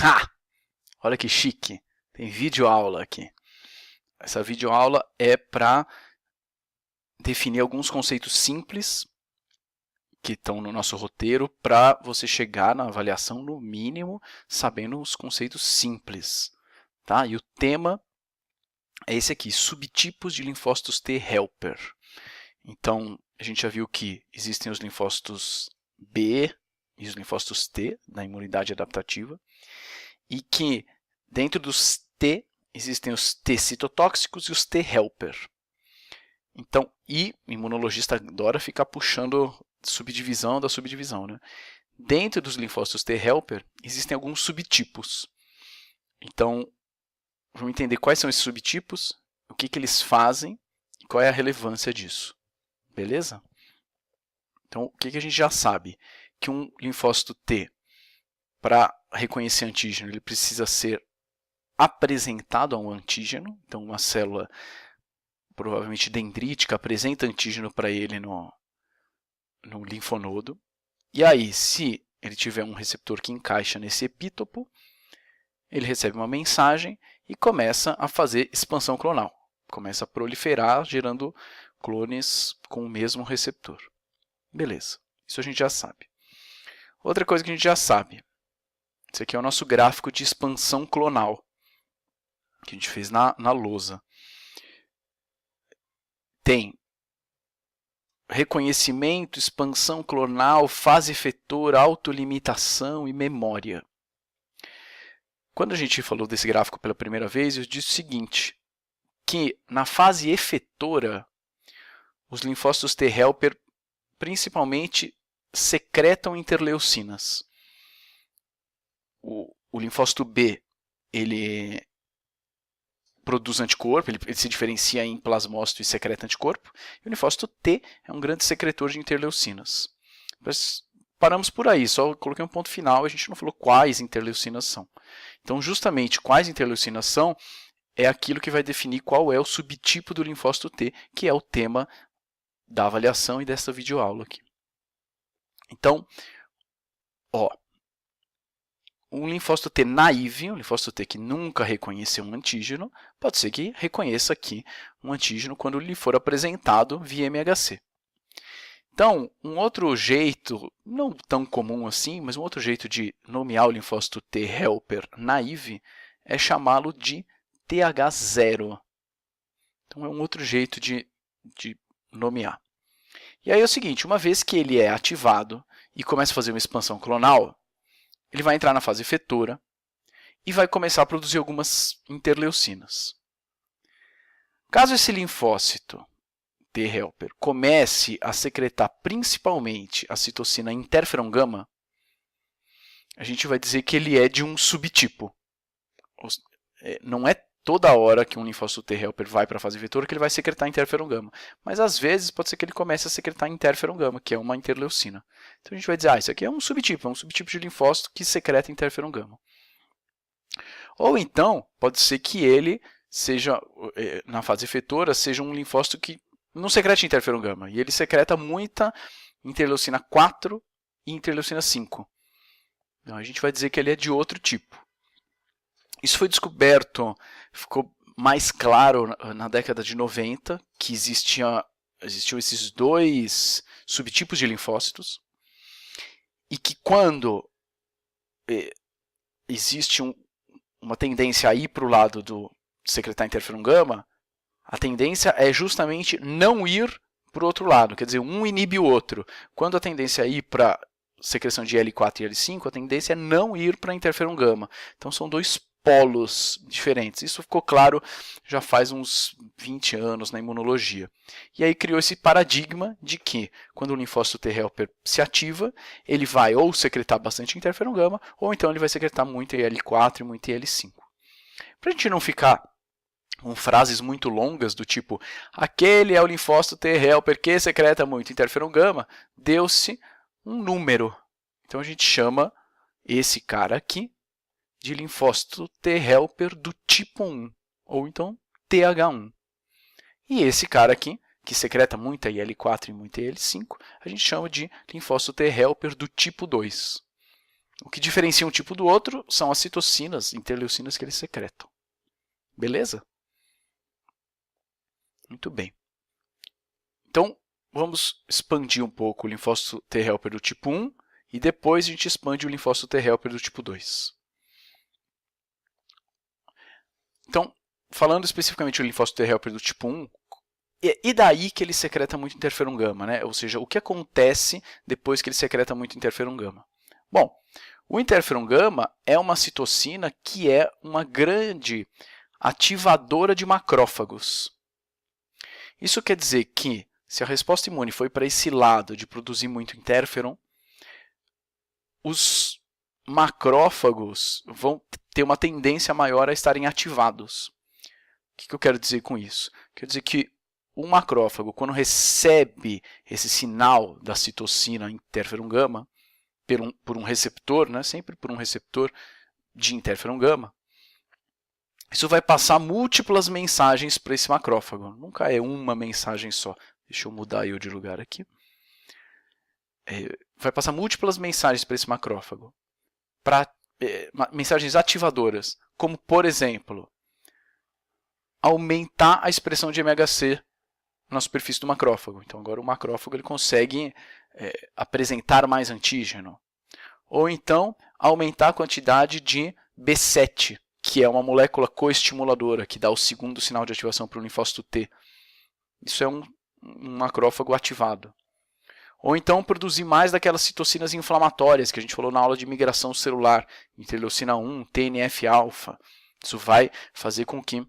Ha! Olha que chique, tem videoaula aqui. Essa videoaula é para definir alguns conceitos simples que estão no nosso roteiro para você chegar na avaliação, no mínimo, sabendo os conceitos simples. Tá? E o tema é esse aqui, subtipos de linfócitos T helper. Então, a gente já viu que existem os linfócitos B e os linfócitos T, da imunidade adaptativa, e que dentro dos T existem os T citotóxicos e os T helper. Então, e o imunologista adora ficar puxando subdivisão da subdivisão, né? Dentro dos linfócitos T helper existem alguns subtipos. Então, vamos entender quais são esses subtipos, o que eles fazem e qual é a relevância disso. Beleza? Então, o que a gente já sabe? Que um linfócito T, para reconhecer antígeno, ele precisa ser apresentado a um antígeno. Então, uma célula provavelmente dendrítica apresenta antígeno para ele no linfonodo. E aí, se ele tiver um receptor que encaixa nesse epítopo, ele recebe uma mensagem e começa a fazer expansão clonal. Começa a proliferar, gerando clones com o mesmo receptor. Beleza, isso a gente já sabe. Outra coisa que a gente já sabe, esse aqui é o nosso gráfico de expansão clonal, que a gente fez na lousa. Tem reconhecimento, expansão clonal, fase efetor, autolimitação e memória. Quando a gente falou desse gráfico pela primeira vez, eu disse o seguinte, que na fase efetora, os linfócitos T helper principalmente secretam interleucinas. O linfócito B, ele produz anticorpo, ele se diferencia em plasmócito e secreta anticorpo. E o linfócito T é um grande secretor de interleucinas. Mas paramos por aí, só coloquei um ponto final, a gente não falou quais interleucinas são. Então, justamente, quais interleucinas são é aquilo que vai definir qual é o subtipo do linfócito T, que é o tema da avaliação e dessa videoaula aqui. Então, um linfócito T naive, um linfócito T que nunca reconheceu um antígeno, pode ser que reconheça aqui um antígeno quando lhe for apresentado via MHC. Então, um outro jeito, não tão comum assim, mas um outro jeito de nomear o linfócito T helper naive é chamá-lo de TH0. Então, é um outro jeito de nomear. E aí é o seguinte, uma vez que ele é ativado e começa a fazer uma expansão clonal, ele vai entrar na fase efetora e vai começar a produzir algumas interleucinas. Caso esse linfócito T helper comece a secretar principalmente a citocina interferon gama, a gente vai dizer que ele é de um subtipo. Não é toda hora que um linfócito T helper vai para a fase efetora que ele vai secretar interferon gama, mas às vezes pode ser que ele comece a secretar interferon gama, que é uma interleucina. Então a gente vai dizer, isso aqui é um subtipo de linfócito que secreta interferon gama. Ou então, pode ser que ele seja, na fase efetora, seja um linfócito que não secreta interferon gama, e ele secreta muita interleucina 4 e interleucina 5. Então a gente vai dizer que ele é de outro tipo. Isso foi descoberto, ficou mais claro na década de 90, que existiam esses dois subtipos de linfócitos, e que quando existe uma tendência a ir para o lado do secretar interferon gama, a tendência é justamente não ir para o outro lado, quer dizer, um inibe o outro. Quando a tendência é ir para secreção de L4 e L5, a tendência é não ir para interferon gama. Então são dois polos diferentes. Isso ficou claro já faz uns 20 anos na imunologia. E aí criou esse paradigma de que quando o linfócito T helper se ativa, ele vai ou secretar bastante interferon gama, ou então ele vai secretar muito IL4 e muito IL5. Para a gente não ficar com frases muito longas do tipo aquele é o linfócito T helper que secreta muito interferon gama, deu-se um número. Então a gente chama esse cara aqui de linfócito T helper do tipo 1, ou então TH1. E esse cara aqui, que secreta muita IL4 e muita IL5, a gente chama de linfócito T helper do tipo 2. O que diferencia um tipo do outro são as citocinas, interleucinas que eles secretam. Beleza? Muito bem. Então, vamos expandir um pouco o linfócito T helper do tipo 1 e depois a gente expande o linfócito T helper do tipo 2. Então, falando especificamente do linfócito T helper do tipo 1, e daí que ele secreta muito interferon gama, né? Ou seja, o que acontece depois que ele secreta muito interferon gama? Bom, o interferon gama é uma citocina que é uma grande ativadora de macrófagos. Isso quer dizer que, se a resposta imune foi para esse lado de produzir muito interferon, os macrófagos vão ter uma tendência maior a estarem ativados. O que eu quero dizer com isso? Quer dizer que o macrófago, quando recebe esse sinal da citocina interferon gama, por um receptor, né, sempre por um receptor de interferon gama, isso vai passar múltiplas mensagens para esse macrófago. Nunca é uma mensagem só. Deixa eu mudar eu de lugar aqui. Vai passar múltiplas mensagens para esse macrófago. Mensagens ativadoras, como, por exemplo, aumentar a expressão de MHC na superfície do macrófago. Então, agora o macrófago ele consegue apresentar mais antígeno. Ou então, aumentar a quantidade de B7, que é uma molécula coestimuladora, que dá o segundo sinal de ativação para o linfócito T. Isso é um macrófago ativado. Ou então, produzir mais daquelas citocinas inflamatórias, que a gente falou na aula de migração celular, interleucina 1, TNF-alfa. Isso vai fazer com que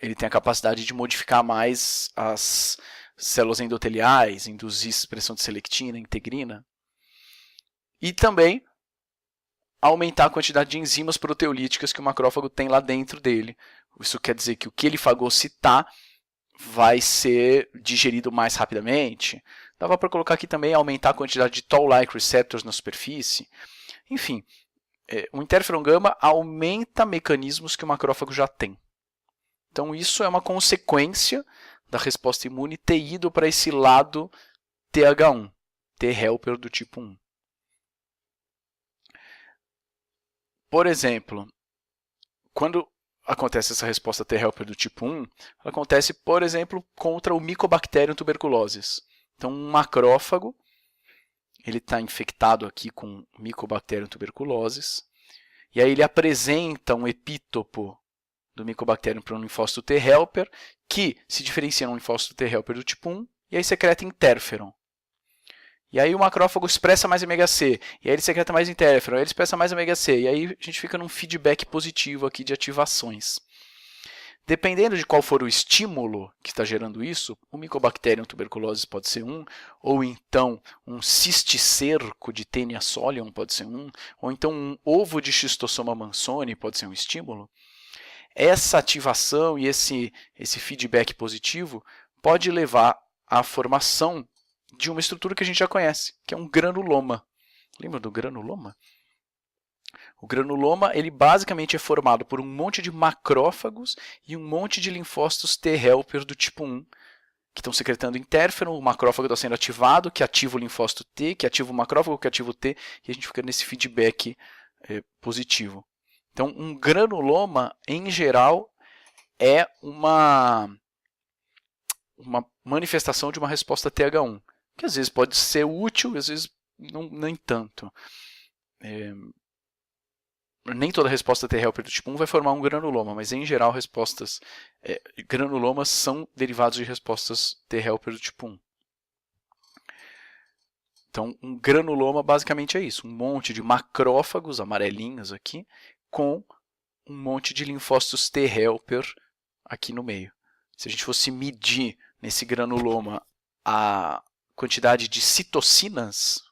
ele tenha a capacidade de modificar mais as células endoteliais, induzir expressão de selectina, integrina. E também aumentar a quantidade de enzimas proteolíticas que o macrófago tem lá dentro dele. Isso quer dizer que o que ele fagocitar vai ser digerido mais rapidamente. Dava para colocar aqui também aumentar a quantidade de Toll-like receptors na superfície. Enfim, o interferon gama aumenta mecanismos que o macrófago já tem. Então, isso é uma consequência da resposta imune ter ido para esse lado TH1, T helper do tipo 1. Por exemplo, quando acontece essa resposta T helper do tipo 1, ela acontece, por exemplo, contra o Mycobacterium tuberculosis. Então, um macrófago está infectado aqui com Mycobacterium tuberculosis, e aí ele apresenta um epítopo do Mycobacterium para um linfócito T helper, que se diferencia num linfócito T helper do tipo 1, e aí secreta interferon. E aí o macrófago expressa mais MHC, e aí ele secreta mais interferon, aí ele expressa mais MHC, e aí a gente fica num feedback positivo aqui de ativações. Dependendo de qual for o estímulo que está gerando isso, o Mycobacterium tuberculosis pode ser um, ou então um cisticerco de Taenia solium pode ser um, ou então um ovo de Schistosoma mansoni pode ser um estímulo. Essa ativação e esse feedback positivo pode levar à formação de uma estrutura que a gente já conhece, que é um granuloma. Lembra do granuloma? O granuloma ele basicamente é formado por um monte de macrófagos e um monte de linfócitos T helper do tipo 1, que estão secretando interferon, o macrófago está sendo ativado, que ativa o linfócito T, que ativa o macrófago, que ativa o T, e a gente fica nesse feedback positivo. Então, um granuloma, em geral, é uma manifestação de uma resposta TH1, que às vezes pode ser útil, às vezes não, nem tanto. Nem toda resposta T helper do tipo 1 vai formar um granuloma, mas em geral granulomas são derivados de respostas T helper do tipo 1. Então, um granuloma basicamente é isso, um monte de macrófagos amarelinhos aqui, com um monte de linfócitos T helper aqui no meio. Se a gente fosse medir nesse granuloma a quantidade de citocinas,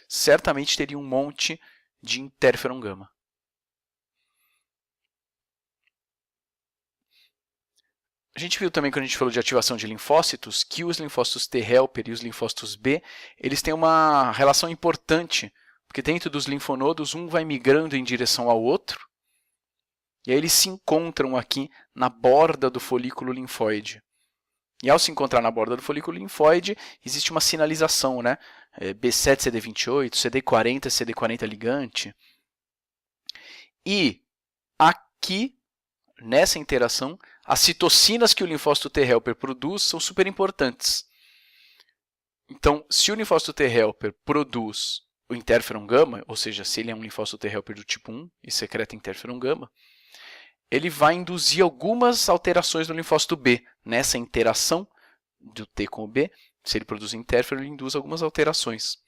certamente teria um monte de interferon gama. A gente viu também, quando a gente falou de ativação de linfócitos, que os linfócitos T helper e os linfócitos B, eles têm uma relação importante, porque dentro dos linfonodos, um vai migrando em direção ao outro, e aí eles se encontram aqui na borda do folículo linfóide. E ao se encontrar na borda do folículo linfóide, existe uma sinalização, né? B7, CD28, CD40, CD40 ligante. E aqui, nessa interação, as citocinas que o linfócito T helper produz são super importantes. Então, se o linfócito T helper produz o interferon gama, ou seja, se ele é um linfócito T helper do tipo 1 e secreta interferon gama, ele vai induzir algumas alterações no linfócito B. Nessa interação do T com o B, se ele produz interferon, ele induz algumas alterações.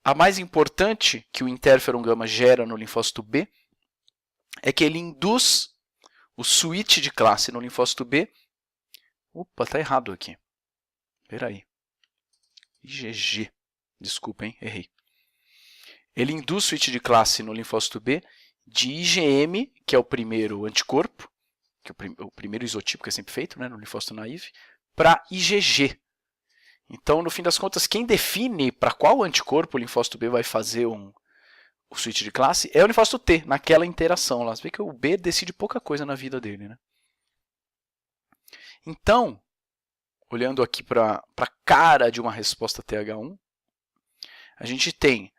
A mais importante que o interferon gama gera no linfócito B é que ele induz o switch de classe no linfócito B. Opa, está errado aqui. Espera aí. IgG. Desculpa, hein? Errei. Ele induz o switch de classe no linfócito B de IgM, que é o primeiro anticorpo, que é o primeiro isotipo que é sempre feito, né, no linfócito naive, para IgG. Então, no fim das contas, quem define para qual anticorpo o linfócito B vai fazer o switch de classe é o linfócito T, naquela interação lá. Você vê que o B decide pouca coisa na vida dele, né? Então, olhando aqui para a cara de uma resposta TH1, a gente tem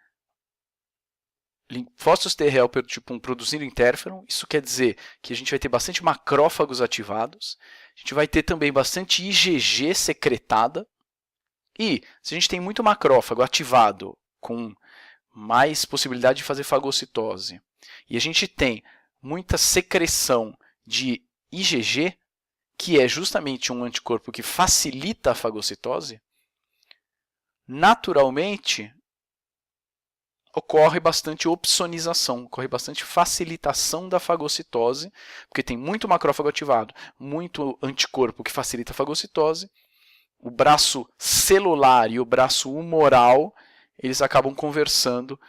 linfócitos T helper do tipo 1 produzindo interferon. Isso quer dizer que a gente vai ter bastante macrófagos ativados. A gente vai ter também bastante IgG secretada. E se a gente tem muito macrófago ativado com mais possibilidade de fazer fagocitose, e a gente tem muita secreção de IgG, que é justamente um anticorpo que facilita a fagocitose, naturalmente ocorre bastante opsonização, ocorre bastante facilitação da fagocitose, porque tem muito macrófago ativado, muito anticorpo que facilita a fagocitose. O braço celular e o braço humoral, eles acabam conversando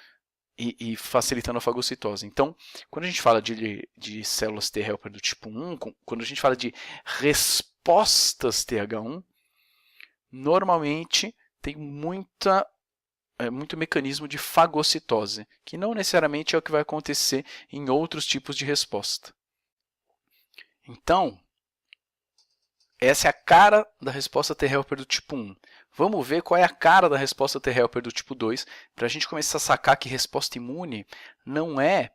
e facilitando a fagocitose. Então, quando a gente fala de células T helper do tipo 1, quando a gente fala de respostas TH1, normalmente tem muito mecanismo de fagocitose, que não necessariamente é o que vai acontecer em outros tipos de resposta. Então, essa é a cara da resposta T helper do tipo 1. Vamos ver qual é a cara da resposta T helper do tipo 2, para a gente começar a sacar que resposta imune não é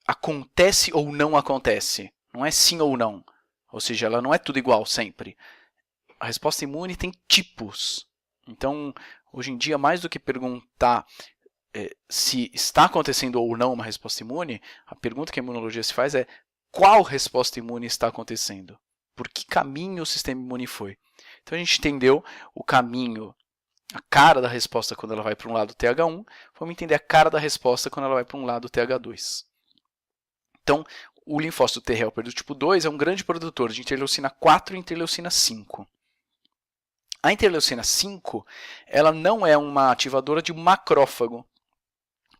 acontece ou não acontece, não é sim ou não, ou seja, ela não é tudo igual sempre. A resposta imune tem tipos. Então, hoje em dia, mais do que perguntar se está acontecendo ou não uma resposta imune, a pergunta que a imunologia se faz é qual resposta imune está acontecendo? Por que caminho o sistema imune foi? Então, a gente entendeu o caminho, a cara da resposta quando ela vai para um lado TH1, vamos entender a cara da resposta quando ela vai para um lado TH2. Então, o linfócito T helper do tipo 2 é um grande produtor de interleucina 4 e interleucina 5. A interleucina 5 ela não é uma ativadora de macrófago,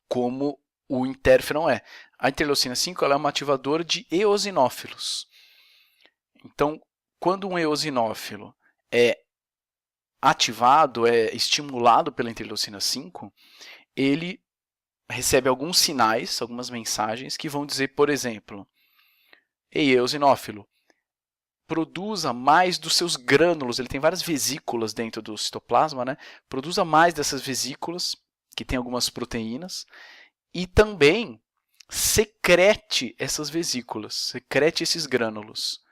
como o interferon é. A interleucina 5 ela é uma ativadora de eosinófilos. Então, quando um eosinófilo é ativado, é estimulado pela interleucina 5, ele recebe alguns sinais, algumas mensagens que vão dizer, por exemplo, ei, eosinófilo, produza mais dos seus grânulos, ele tem várias vesículas dentro do citoplasma, né? Produza mais dessas vesículas, que tem algumas proteínas, e também secrete essas vesículas, secrete esses grânulos.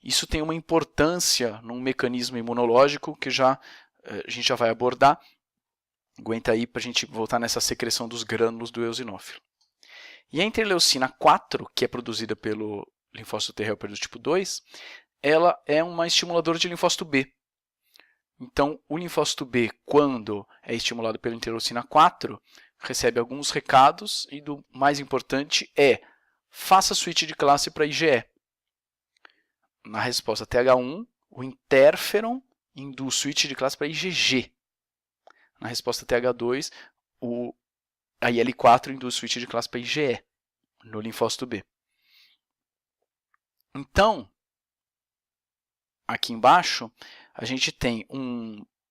Isso tem uma importância num mecanismo imunológico que a gente já vai abordar. Aguenta aí para a gente voltar nessa secreção dos grânulos do eosinófilo. E a interleucina 4, que é produzida pelo linfócito T helper do tipo 2, ela é uma estimuladora de linfócito B. Então, o linfócito B, quando é estimulado pela interleucina 4, recebe alguns recados e o mais importante é faça switch de classe para IgE. Na resposta TH1, o interferon induz switch de classe para IgG. Na resposta TH2, a IL4 induz switch de classe para IgE, no linfócito B. Então, aqui embaixo, a gente tem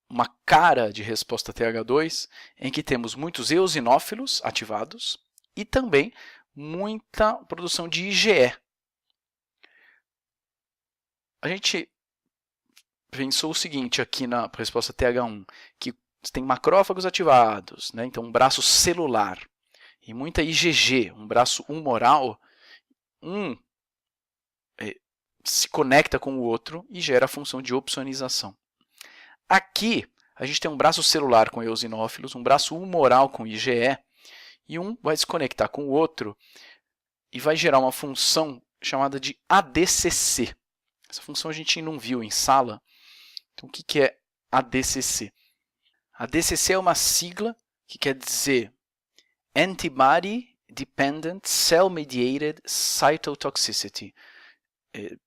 uma cara de resposta TH2 em que temos muitos eosinófilos ativados e também muita produção de IgE. A gente pensou o seguinte aqui na resposta TH1, que tem macrófagos ativados, né? Então um braço celular, e muita IgG, um braço humoral, se conecta com o outro e gera a função de opsonização. Aqui, a gente tem um braço celular com eosinófilos, um braço humoral com IgE, e um vai se conectar com o outro e vai gerar uma função chamada de ADCC. Essa função a gente não viu em sala. Então, o que é ADCC? ADCC é uma sigla que quer dizer Antibody Dependent Cell-Mediated Cytotoxicity.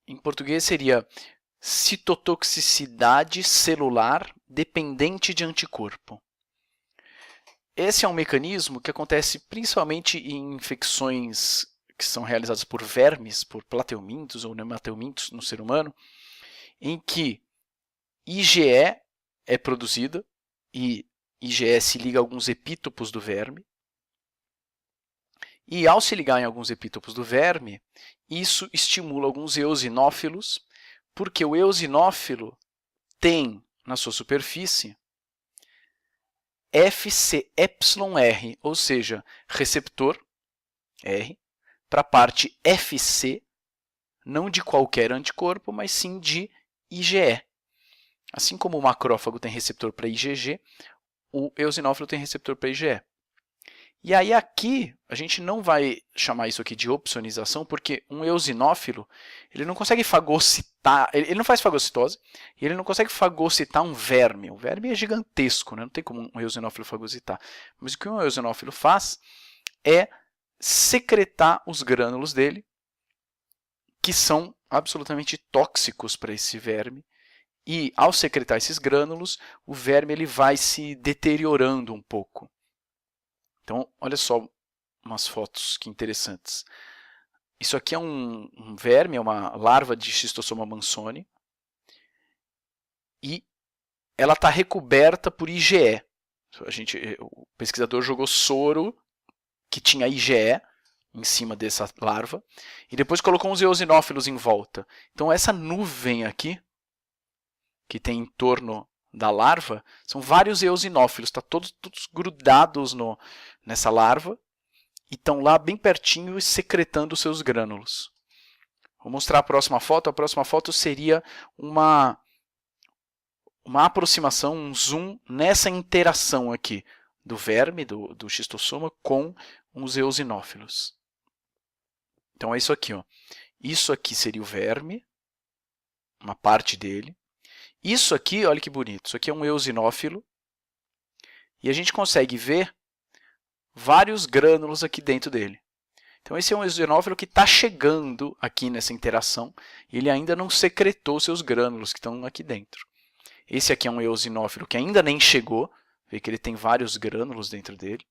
Em português seria citotoxicidade celular dependente de anticorpo. Esse é um mecanismo que acontece principalmente em infecções que são realizadas por vermes, por plateumintos ou nemateumintos no ser humano, em que IgE é produzida e IgE se liga a alguns epítopos do verme. E ao se ligar em alguns epítopos do verme, isso estimula alguns eosinófilos, porque o eosinófilo tem na sua superfície FcεR, ou seja, receptor R, para a parte Fc, não de qualquer anticorpo, mas sim de IgE. Assim como o macrófago tem receptor para IgG, o eosinófilo tem receptor para IgE. E aí aqui, a gente não vai chamar isso aqui de opsonização, porque um eosinófilo, ele não consegue fagocitar, ele não faz fagocitose, e ele não consegue fagocitar um verme. O verme é gigantesco, né? Não tem como um eosinófilo fagocitar. Mas o que um eosinófilo faz é secretar os grânulos dele, que são absolutamente tóxicos para esse verme. E ao secretar esses grânulos, o verme ele vai se deteriorando um pouco. Então, olha só umas fotos que interessantes. Isso aqui é um verme, é uma larva de Schistosoma mansoni. E ela está recoberta por IgE. O pesquisador jogou soro que tinha IgE em cima dessa larva. E depois colocou uns eosinófilos em volta. Então, essa nuvem aqui, que tem em torno da larva, são vários eosinófilos, tá todos grudados nessa larva e estão lá bem pertinho secretando os seus grânulos. Vou mostrar a próxima foto. A próxima foto seria uma aproximação, um zoom nessa interação aqui do verme, do Schistosoma, com os eosinófilos. Então é isso aqui. Ó. Isso aqui seria o verme, uma parte dele. Isso aqui, olha que bonito, isso aqui é um eosinófilo e a gente consegue ver vários grânulos aqui dentro dele. Então esse é um eosinófilo que está chegando aqui nessa interação e ele ainda não secretou seus grânulos que estão aqui dentro. Esse aqui é um eosinófilo que ainda nem chegou, vê que ele tem vários grânulos dentro dele.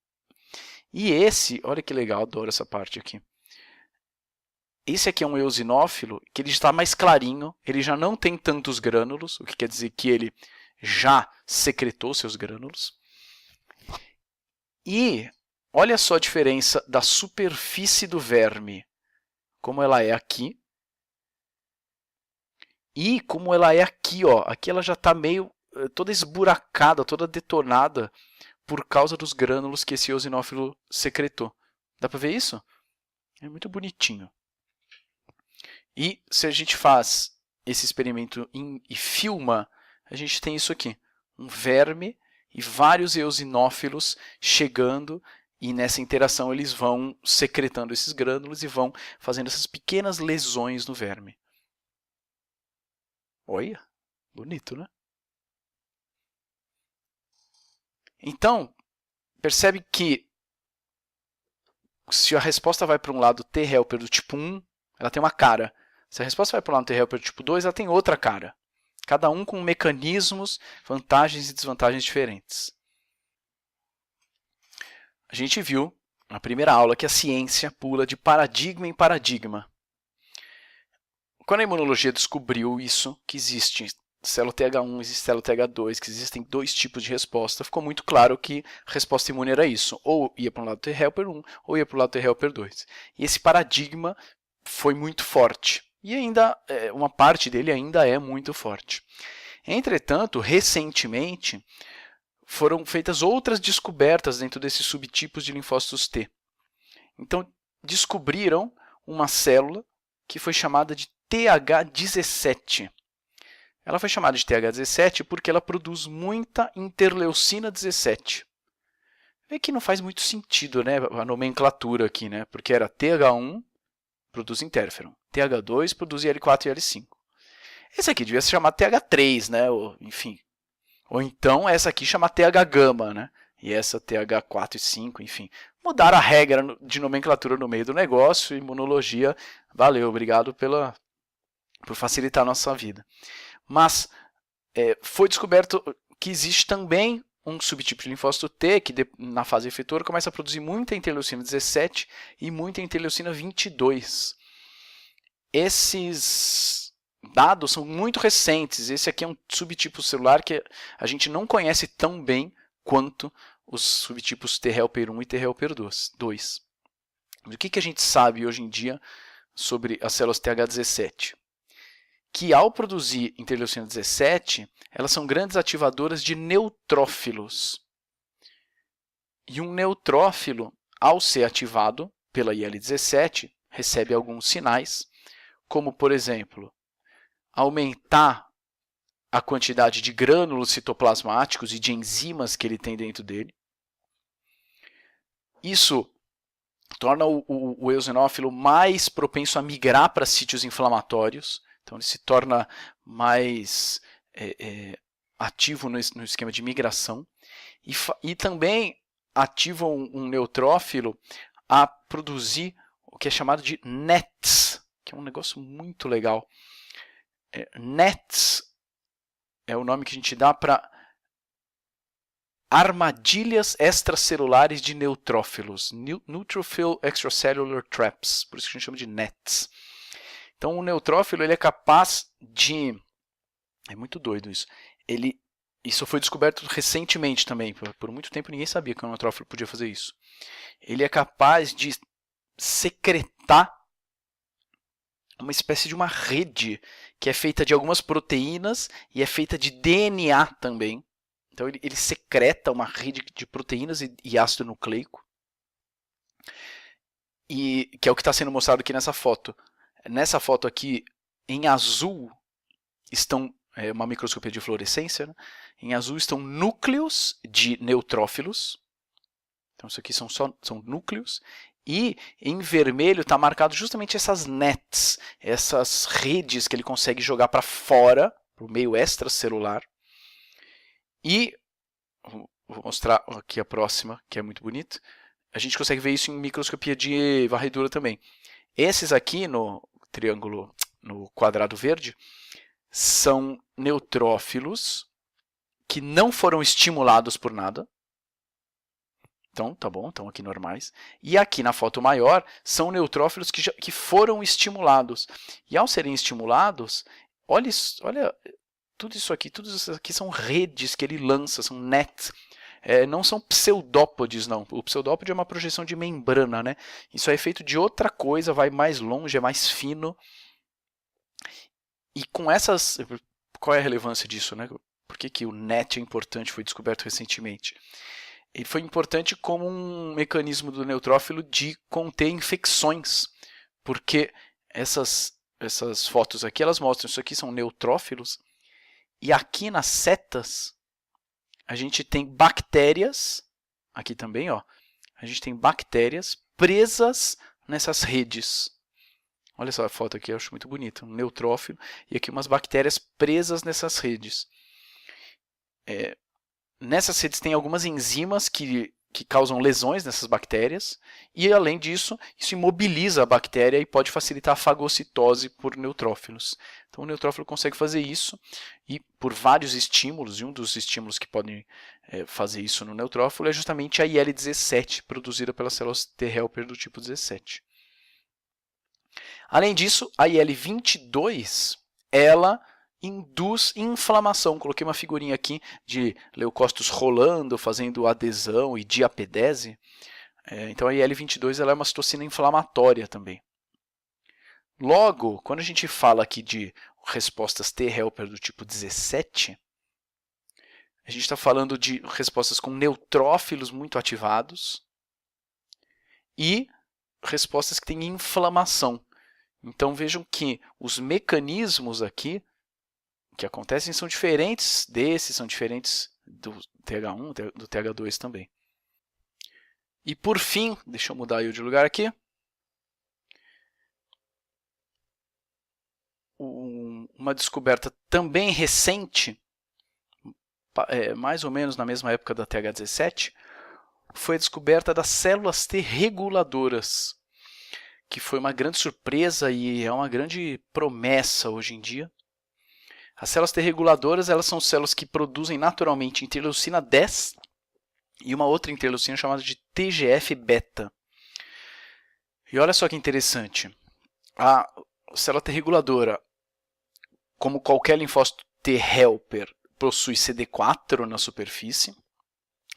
E esse, olha que legal, adoro essa parte aqui. Esse aqui é um eosinófilo que ele está mais clarinho, ele já não tem tantos grânulos, o que quer dizer que ele já secretou seus grânulos. E olha só a diferença da superfície do verme, como ela é aqui, e como ela é aqui. Ó. Aqui ela já está meio toda esburacada, toda detonada, por causa dos grânulos que esse eosinófilo secretou. Dá para ver isso? É muito bonitinho. E se a gente faz esse experimento e filma, a gente tem isso aqui. Um verme e vários eosinófilos chegando e nessa interação eles vão secretando esses grânulos e vão fazendo essas pequenas lesões no verme. Olha, bonito, né? Então, percebe que se a resposta vai para um lado T helper do tipo 1, ela tem uma cara. Se a resposta vai para o lado T helper do tipo 2, ela tem outra cara. Cada um com mecanismos, vantagens e desvantagens diferentes. A gente viu na primeira aula que a ciência pula de paradigma em paradigma. Quando a imunologia descobriu isso, que existe célula TH1, existe célula TH2, que existem dois tipos de resposta, ficou muito claro que a resposta imune era isso. Ou ia para o lado T helper 1, ou ia para o lado T helper 2. E esse paradigma foi muito forte. E ainda, uma parte dele ainda é muito forte. Entretanto, recentemente, foram feitas outras descobertas dentro desses subtipos de linfócitos T. Então, descobriram uma célula que foi chamada de TH17. Ela foi chamada de TH17 porque ela produz muita interleucina 17. Vê que não faz muito sentido, né, a nomenclatura aqui, né? Porque era TH1, produz interferon. TH2 produz IL4 e IL5. Esse aqui devia se chamar TH3, né? Ou, enfim. Ou então essa aqui chama TH-gama, né? E essa TH4 e 5, enfim. Mudaram a regra de nomenclatura no meio do negócio. Imunologia, valeu, obrigado por facilitar a nossa vida. Mas foi descoberto que existe também um subtipo de linfócito T que na fase efetora começa a produzir muita interleucina 17 e muita interleucina 22. Esses dados são muito recentes. Esse aqui é um subtipo celular que a gente não conhece tão bem quanto os subtipos T helper 1 e T helper 2. O que a gente sabe hoje em dia sobre as células TH17? Que ao produzir interleucina 17, elas são grandes ativadoras de neutrófilos. E um neutrófilo, ao ser ativado pela IL-17, recebe alguns sinais, como, por exemplo, aumentar a quantidade de grânulos citoplasmáticos e de enzimas que ele tem dentro dele. Isso torna o eosinófilo mais propenso a migrar para sítios inflamatórios. Então, ele se torna mais ativo no esquema de migração. E também ativa um neutrófilo a produzir o que é chamado de NETs, que é um negócio muito legal. NETs é o nome que a gente dá para armadilhas extracelulares de neutrófilos, Neutrophil Extracellular Traps, por isso que a gente chama de NETs. Então, o neutrófilo ele é capaz de... É muito doido isso. Isso foi descoberto recentemente também. Por muito tempo ninguém sabia que o neutrófilo podia fazer isso. Ele é capaz de secretar uma espécie de uma rede que é feita de algumas proteínas e é feita de DNA também. Então, ele secreta uma rede de proteínas e ácido nucleico. E que é o que está sendo mostrado aqui nessa foto. Nessa foto aqui, em azul, estão uma microscopia de fluorescência, né? Em azul estão núcleos de neutrófilos. Então, isso aqui são núcleos. E em vermelho está marcado justamente essas nets, essas redes que ele consegue jogar para fora, para o meio extracelular. E, vou mostrar aqui a próxima, que é muito bonita. A gente consegue ver isso em microscopia de varredura também. Esses aqui no triângulo, no quadrado verde, são neutrófilos que não foram estimulados por nada. Então, tá bom, estão aqui normais. E aqui na foto maior, são neutrófilos que foram estimulados. E ao serem estimulados, olha tudo isso aqui são redes que ele lança, são nets. Não são pseudópodes, não. O pseudópode é uma projeção de membrana, né? Isso é feito de outra coisa, vai mais longe, é mais fino. E com essas... Qual é a relevância disso, né? Por que o NET é importante, foi descoberto recentemente? Ele foi importante como um mecanismo do neutrófilo de conter infecções. Porque essas fotos aqui, elas mostram, isso aqui são neutrófilos. E aqui nas setas, a gente tem bactérias, aqui também, ó, a gente tem bactérias presas nessas redes. Olha só a foto aqui, eu acho muito bonita, um neutrófilo e aqui umas bactérias presas nessas redes. Nessas redes tem algumas enzimas que causam lesões nessas bactérias e, além disso, isso imobiliza a bactéria e pode facilitar a fagocitose por neutrófilos. Então, o neutrófilo consegue fazer isso e por vários estímulos, e um dos estímulos que podem fazer isso no neutrófilo é justamente a IL-17, produzida pelas células T helper do tipo 17. Além disso, a IL-22, ela induz inflamação. Coloquei uma figurinha aqui de leucócitos rolando, fazendo adesão e diapedese. Então, a IL-22 ela é uma citocina inflamatória também. Logo, quando a gente fala aqui de respostas T-helper do tipo 17, a gente está falando de respostas com neutrófilos muito ativados e respostas que têm inflamação. Então vejam que os mecanismos aqui que acontecem são diferentes desses, são diferentes do TH1, do TH2 também. E por fim, deixa eu mudar eu de lugar aqui. Uma descoberta também recente, mais ou menos na mesma época da TH17, foi a descoberta das células T reguladoras, que foi uma grande surpresa e é uma grande promessa hoje em dia. As células T reguladoras, elas são células que produzem naturalmente interleucina 10 e uma outra interleucina chamada de TGF-beta. E olha só que interessante, a célula T reguladora, como qualquer linfócito T helper, possui CD4 na superfície.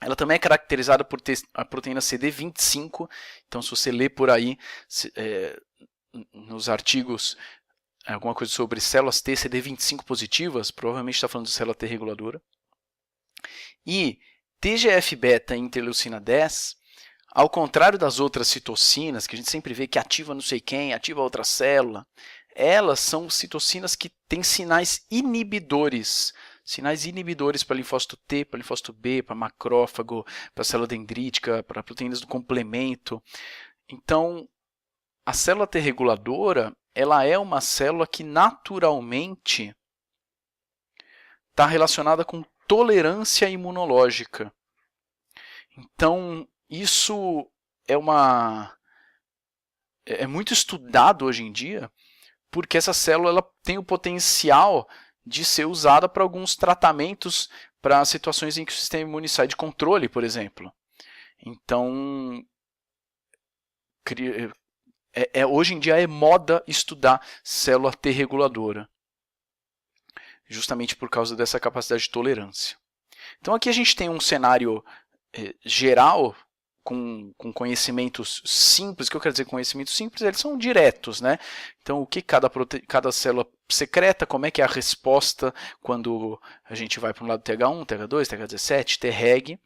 Ela também é caracterizada por ter a proteína CD25, então se você lê por aí nos artigos alguma coisa sobre células T CD25 positivas, provavelmente está falando de célula T reguladora. E TGF-beta e interleucina 10, ao contrário das outras citocinas, que a gente sempre vê que ativa não sei quem, ativa outra célula, elas são citocinas que têm sinais inibidores para linfócito T, para linfócito B, para macrófago, para célula dendrítica, para proteínas do complemento. Então, a célula T reguladora, ela é uma célula que naturalmente está relacionada com tolerância imunológica. Então, isso é muito estudado hoje em dia, porque essa célula ela tem o potencial de ser usada para alguns tratamentos para situações em que o sistema imune sai de controle, por exemplo. Então, hoje em dia é moda estudar célula T reguladora, justamente por causa dessa capacidade de tolerância. Então aqui a gente tem um cenário geral com conhecimentos simples. O que eu quero dizer com conhecimentos simples? Eles são diretos, né? Então o que cada célula secreta, como é que é a resposta quando a gente vai para um lado TH1, TH2, TH17, Treg.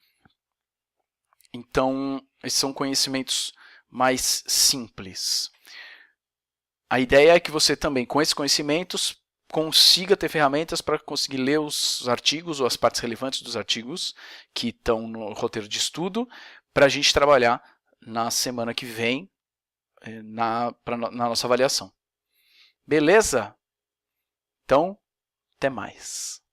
Então esses são conhecimentos mais simples. A ideia é que você também, com esses conhecimentos, consiga ter ferramentas para conseguir ler os artigos ou as partes relevantes dos artigos que estão no roteiro de estudo para a gente trabalhar na semana que vem na nossa avaliação. Beleza? Então, até mais.